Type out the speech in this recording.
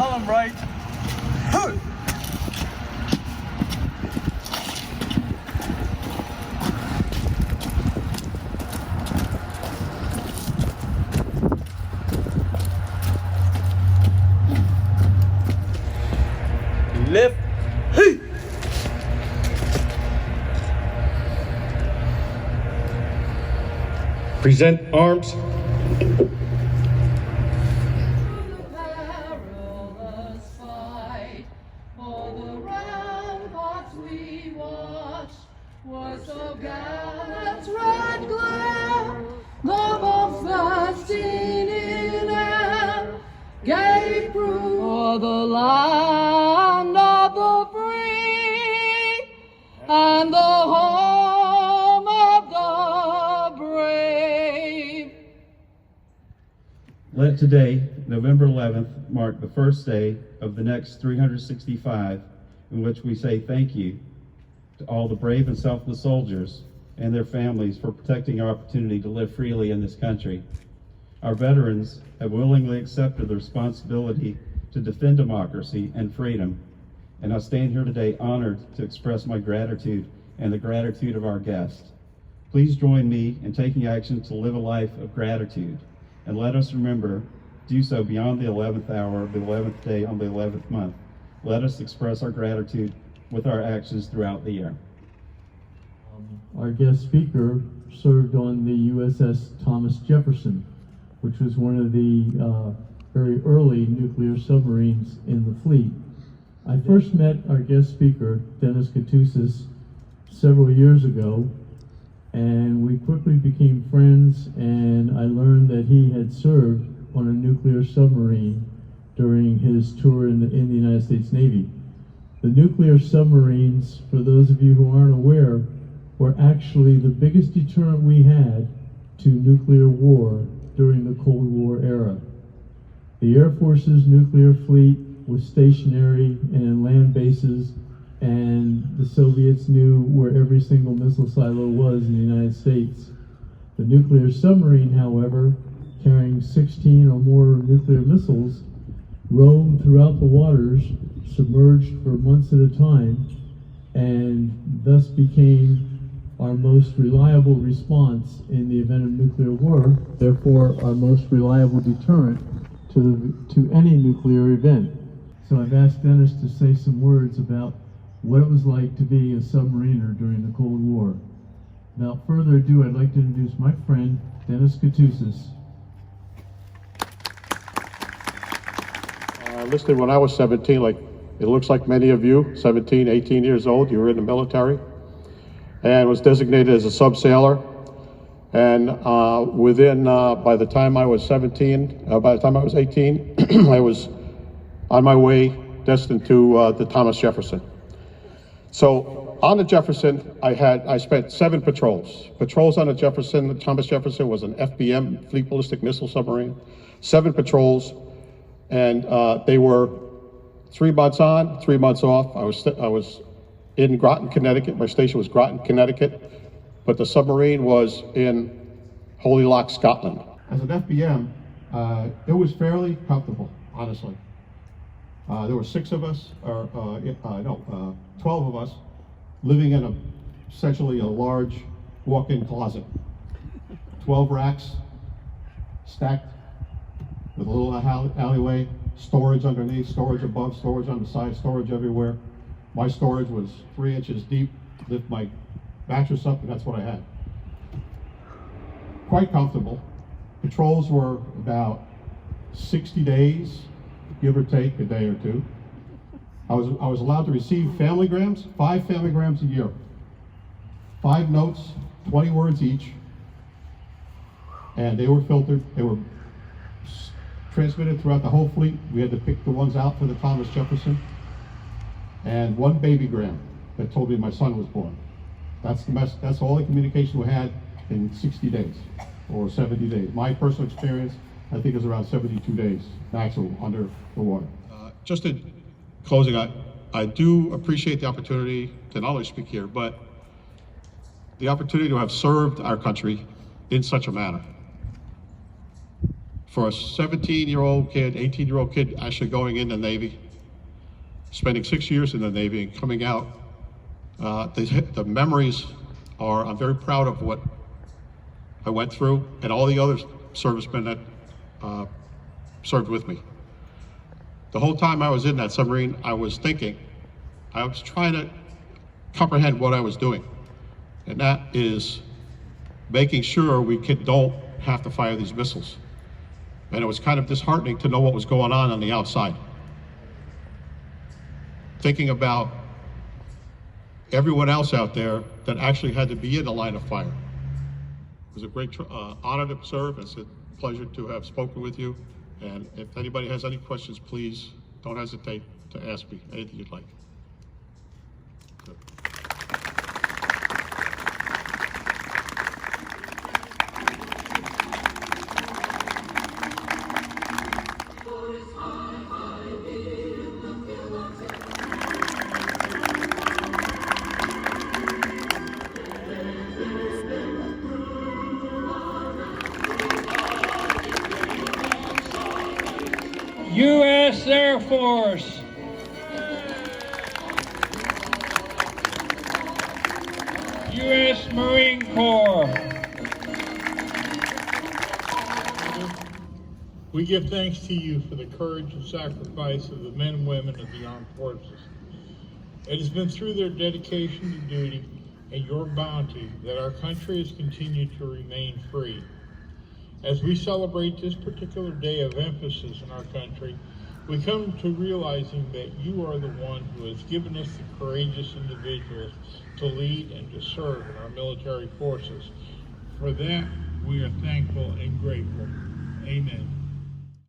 column right. Left. Hey. Present arms. Was so gallant red glare, the fasting in air, gave proof for the land of the free and the home of the brave. Let today, November 11th, mark the first day of the next 365 in which we say thank you to all the brave and selfless soldiers and their families for protecting our opportunity to live freely in this country. Our veterans have willingly accepted the responsibility to defend democracy and freedom, and I stand here today honored to express my gratitude and the gratitude of our guests. Please join me in taking action to live a life of gratitude, and let us remember, do so beyond the 11th hour of the 11th day on the 11th month. Let us express our gratitude with our actions throughout the year. Our guest speaker served on the USS Thomas Jefferson, which was one of the very early nuclear submarines in the fleet. I first met our guest speaker, Dennis Katoussis, several years ago, and we quickly became friends, and I learned that he had served on a nuclear submarine during his tour in the United States Navy. The nuclear submarines, for those of you who aren't aware, were actually the biggest deterrent we had to nuclear war during the Cold War era. The Air Force's nuclear fleet was stationary in land bases, and the Soviets knew where every single missile silo was in the United States. The nuclear submarine, however, carrying 16 or more nuclear missiles, roamed throughout the waters, submerged for months at a time, and thus became our most reliable response in the event of nuclear war, therefore our most reliable deterrent to any nuclear event. So I've asked Dennis to say some words about what it was like to be a submariner during the Cold War. Without further ado, I'd like to introduce my friend, Dennis Katoussis. I enlisted when I was 17, like it looks like many of you, 17, 18 years old, you were in the military, and was designated as a sub-sailor. And by the time I was 18, I was on my way, destined to the Thomas Jefferson. So on the Jefferson, I spent 7 patrols. Patrols on the Jefferson. The Thomas Jefferson was an FBM, Fleet Ballistic Missile Submarine. 7 patrols, and they were 3 months on, 3 months off. I was in Groton, Connecticut. My station was Groton, Connecticut, but the submarine was in Holy Loch, Scotland. As an FBM, it was fairly comfortable, honestly. There were 6 of us, 12 of us, living in essentially a large walk-in closet. 12 racks stacked with a little alleyway, storage underneath, storage above, storage on the side, storage everywhere. My storage was 3 inches deep, lift my mattress up, and that's what I had. Quite comfortable. Patrols were about 60 days, give or take a day or two. I was allowed to receive familygrams, 5 familygrams a year. 5 notes, 20 words each, and they were filtered. They were transmitted throughout the whole fleet. We had to pick the ones out for the Thomas Jefferson. And 1 babygram that told me my son was born. That's all the communication we had in 60 days or 70 days. My personal experience, I think, is around 72 days maximum under the water. Just in closing, I do appreciate the opportunity to not only speak here, but the opportunity to have served our country in such a manner. for a 17-year-old kid, 18-year-old kid actually going in the Navy, spending 6 years in the Navy and coming out, the memories are, I'm very proud of what I went through and all the other servicemen that served with me. The whole time I was in that submarine, I was thinking, I was trying to comprehend what I was doing. And that is making sure we don't have to fire these missiles. And it was kind of disheartening to know what was going on the outside. Thinking about everyone else out there that actually had to be in the line of fire. It was a great honor to serve. It's a pleasure to have spoken with you. And if anybody has any questions, please don't hesitate to ask me anything you'd like. Good. U.S. Air Force. U.S. Marine Corps. We give thanks to you for the courage and sacrifice of the men and women of the armed forces. It has been through their dedication to duty and your bounty that our country has continued to remain free. As we celebrate this particular day of emphasis in our country, we come to realizing that you are the one who has given us the courageous individuals to lead and to serve in our military forces. For that, we are thankful and grateful. Amen.